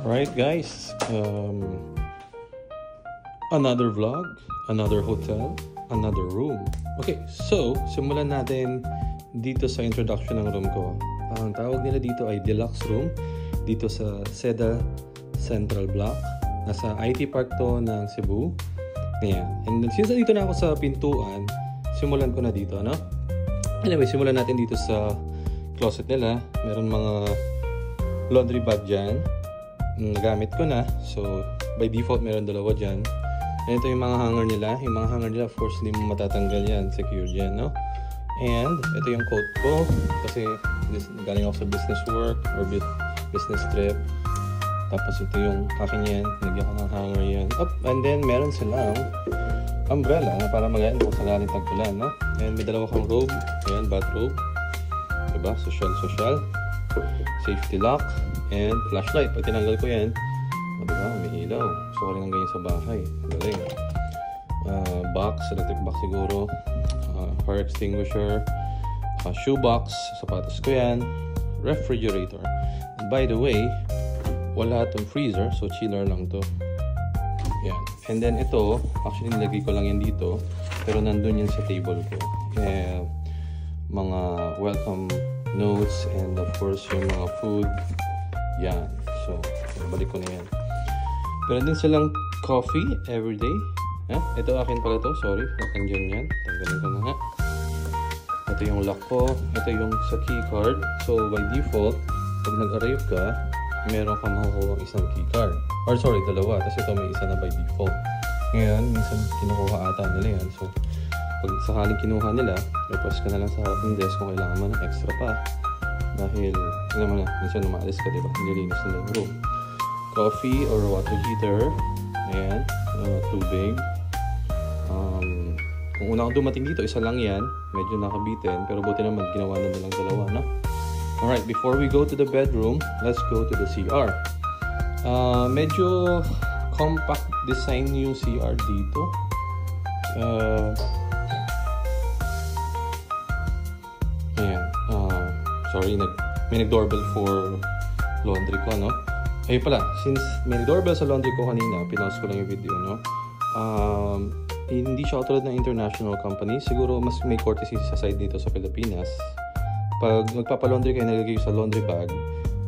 Alright guys, another vlog, another hotel, another room. Okay, so simulan natin dito sa introduction ng room ko. Ang tawag nila dito ay deluxe room dito sa Seda Central Block. Nasa IT Park to ng Cebu. Ayan. And since dito na ako sa pintuan, simulan ko na dito, no? Anyway, simulan natin dito sa closet nila. Meron mga laundry bag dyan. Nagamit ko na. So, by default, meron dalawa dyan. And ito yung mga hanger nila. Yung mga hanger nila, of course, hindi mo matatanggal yan. Secure dyan, no? And ito yung coat ko. Kasi galing ako sa business work or business trip. Tapos ito yung akin yan. Nagyan ko ng hanger yan. And then, meron silang umbrella na para magayon kung sakaling tagpulan, no? And may dalawa kang robe. Ayan, bathrobe. Diba? Social. Safety lock. And flashlight. Pag tinanggal ko yan, diba? May ilaw. So, ka rin ang ganyan sa bahay. Galing. Box. Electric box siguro. Fire extinguisher. Shoe box. Sapatos ko yan. Refrigerator. And by the way, wala itong freezer. So, chiller lang to. Yan. And then ito, actually nilagay ko lang yan dito. Pero nandun yan sa table ko. Mga welcome notes and of course yung mga food. Yan. So, balik ko na yan. Pero din silang coffee everyday. Ito akin pala to. Sorry. Nakandyan yan. Tanggalin ko na nga. Ito yung lock ko. Ito yung sa key card. So, by default, pag nag-arrive ka, meron ka makukuha isang key card. Or sorry, dalawa. Tapos ito may isa na by default. Ngayon, minsan kinukuha ata nila yan. So, pag sakaling kinuha nila, request ka na lang sa harap ng desk kung kailangan mo ng extra pa. Dahil, alam mo na, minsan umaalis ka, diba? Nililinis nila yung room. Coffee or water heater. Ayan. Tubig. Kung una akong dumating dito, isa lang yan. Medyo nakabitin. Pero buti naman, ginawa na nilang dalawa, no? Alright, before we go to the bedroom, let's go to the CR. Medyo compact design yung CR dito. Sorry, may nag-doorbell for laundry ko, no? Ayun pala, since may nag-doorbell sa laundry ko kanina, pinost ko lang yung video, no? Hindi siya katulad ng international company. Siguro mas may courtesy sa side dito sa Pilipinas. Pag magpapalaundry kayo, nilagay sa laundry bag,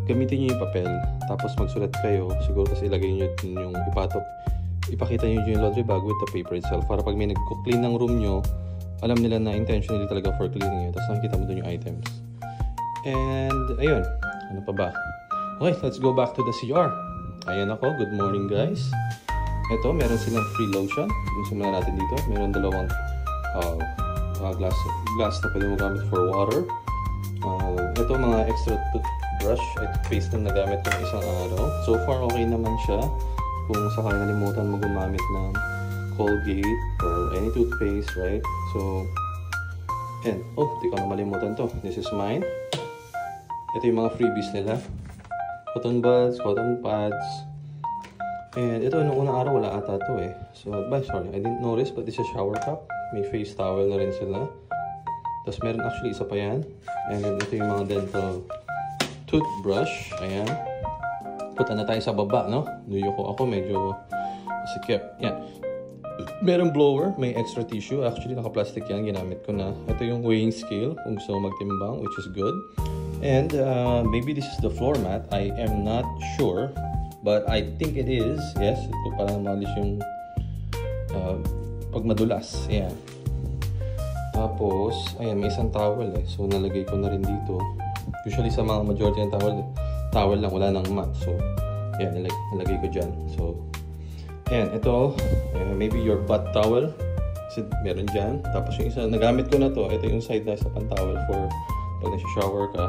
gamitin nyo yung papel, tapos magsulat kayo, siguro kasi ilagay nyo yung ipakita nyo yung laundry bag with the paper itself, para pag may nag-clean ng room nyo, alam nila na intentionally talaga for cleaning yun, tapos nakikita mo dun yung items. And, ayun. Ano pa ba? Okay, let's go back to the CR. Ayan ako. Good morning, guys. Ito, meron silang free lotion. Yung simulan natin dito. Meron dalawang glass na pwede mo gamit for water. Ito, mga extra toothbrush at paste na nagamit ko ng isang araw. So far, okay naman siya. Kung sakali nalimutan mo gumamit ng Colgate or any toothpaste, right? So, and, di ko na malimutan to. This is mine. Ito yung mga freebies nila. Cotton buds, cotton pads. And ito, nung unang araw, wala ata to eh. So, sorry, I didn't notice, but this is shower cup. May face towel na rin sila. Tapos meron actually isa pa yan. And then ito yung mga dental toothbrush. Ayan. Punta na tayo sa baba, no? Nuyo ko ako, medyo sikip. Yan. Meron blower, may extra tissue. Actually, naka-plastic yan. Ginamit ko na. Ito yung weighing scale kung gusto magtimbang, which is good. And maybe this is the floor mat. I am not sure. But I think it is. Yes, ito para malis yung pag madulas. Ayan. Tapos, ayan, may isang towel eh. So, nalagay ko na rin dito. Usually sa mga majority ng towel lang. Wala nang mat. So, ayan, nalagay ko dyan. So, ayan, ito, maybe your butt towel. Kasi meron dyan. Tapos yung isa, nagamit ko na to. Ito yung side na sa pan-towel for pag nasa-shower ka.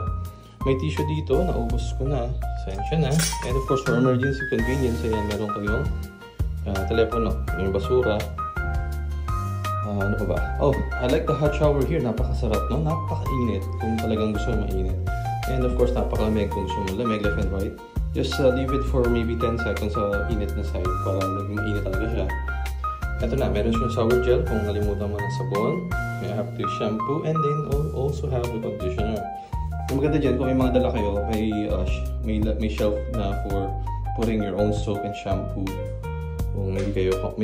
May tissue dito, naubos ko na. Sensya na. And of course, for emergency convenience, ayan, meron kayong telepono, yung basura. Ano pa ba? Oh, I like the hot shower here. Napakasarap, no? Napakainit kung talagang gusto mo mainit. And of course, napakalamig kung gusto mo lamig, left and right. Just leave it for maybe 10 seconds sa init na side para mainit talaga siya. Ito na, meron siyang shower gel kung nalimutan mo ng sabon. May have to shampoo and then also have the conditioner. Ang maganda dyan, kung may mga dala kayo, may shelf na for putting your own soap and shampoo kung may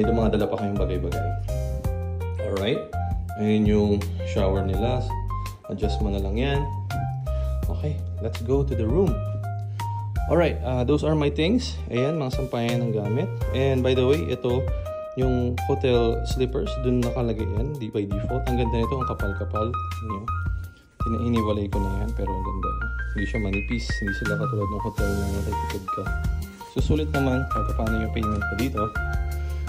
mga dala pa kayong bagay-bagay. Alright, ayun yung shower nila, adjust mo na lang yan. Okay, let's go to the room. Alright, those are my things. Ayan, mga sampayan ng gamit. And by the way, ito yung hotel slippers, dun nakalagay yan by default. Ang ganda nito, ang kapal-kapal. Hiniwalay ko na yan, pero ang ganda. Hindi siya manipis, hindi sila katulad ng hotel na nakikipid ka. Susulit naman paano yung payment ko dito.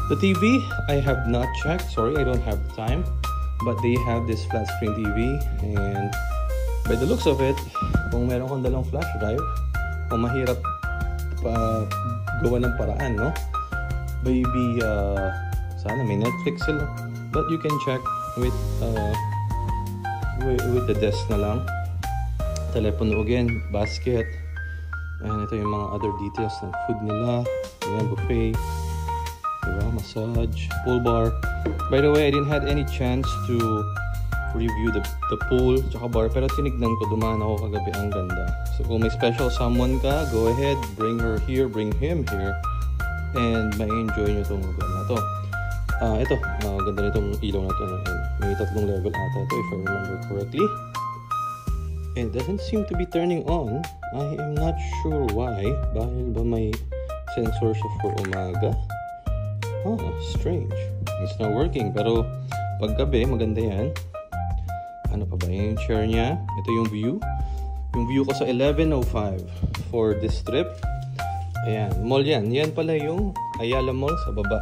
The TV, I have not checked. Sorry, I don't have time. But they have this flat screen TV. And by the looks of it, kung meron kang dalang flash drive, kung mahirap gawa ng paraan, no? Maybe, sana may Netflix sila. But you can check with the desk na lang. Telepono again, basket. And ito yung mga other details ng food nila. Ayan, buffet. Diba? Massage, pool bar. By the way, I didn't have any chance to review the pool tsaka bar. Pero tinignan ko, dumaan ako kagabi. Ang ganda. So kung may special someone ka, go ahead, bring her here, bring him here. And ma-enjoy nyo itong lugar na to. Ito, ganda nitong ilaw na to. May 3 level ata ito if I remember correctly. And it doesn't seem to be turning on. I am not sure why. Dahil ba may sensor siya for umaga? Strange. It's not working. Pero paggabi, maganda yan. Ano pa ba yung chair niya? Ito yung view. Yung view ko sa 11:05 for this trip. Ayan, mall yan. Yan pala yung Ayala Mall sa baba.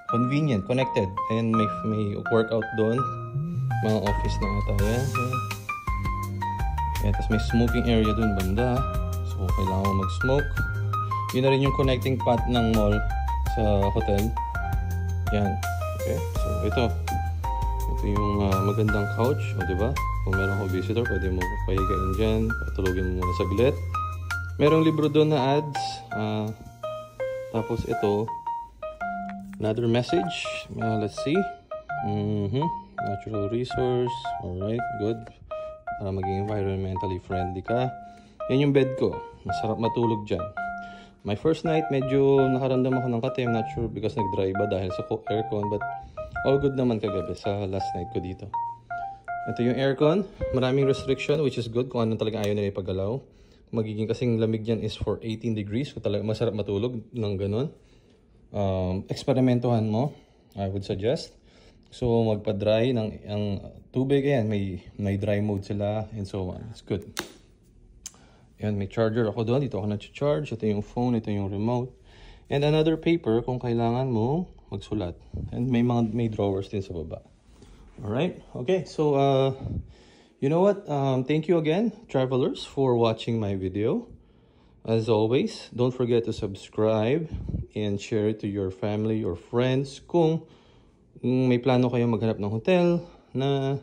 Convenient, connected. And may workout doon. Mga office na ata yan. Tapos may smoking area dun banda. So kailangan mo mag-smoke. Yun na rin yung connecting path ng mall sa hotel. Yan. Okay. So ito yung magandang couch. O diba? Kung meron ko visitor, pwede mo pahigain dyan. Patulogin mo muna saglit. Merong libro doon na ads. Tapos ito. Another message. Let's see. Natural resource. Alright. Good. Para maging environmentally friendly ka. Yan yung bed ko. Masarap matulog dyan. My first night, medyo nakaramdam ako ng kate. I'm not sure because nag-dry ba dahil sa aircon. But all good naman kagabi sa last night ko dito. Ito yung aircon. Maraming restriction which is good kung anong talaga ayaw nila ipagalaw. Magiging kasing lamig dyan is for 18 degrees. Kung talaga masarap matulog ng ganun. Eksperimentuhan mo. I would suggest. So, magpa-dry ng tubig. Ayan, may dry mode sila and so on. It's good. Ayan, may charger ako doon. Dito ako na-charge. Ito yung phone. Ito yung remote. And another paper kung kailangan mo magsulat. And may drawers din sa baba. Alright? Okay, so, you know what? Thank you again, travelers, for watching my video. As always, don't forget to subscribe and share it to your family or friends kung may plano kayong maghanap ng hotel na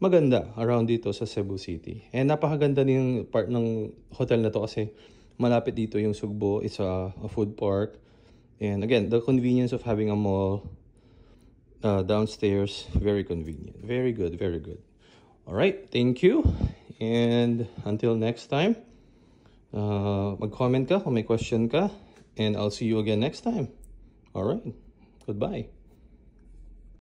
maganda around dito sa Cebu City. And napakaganda ng part ng hotel na to kasi malapit dito yung Sugbo. It's a food park. And again, the convenience of having a mall downstairs, very convenient. Very good, very good. Alright, thank you. And until next time, mag-comment ka kung may question ka. And I'll see you again next time. Alright, goodbye.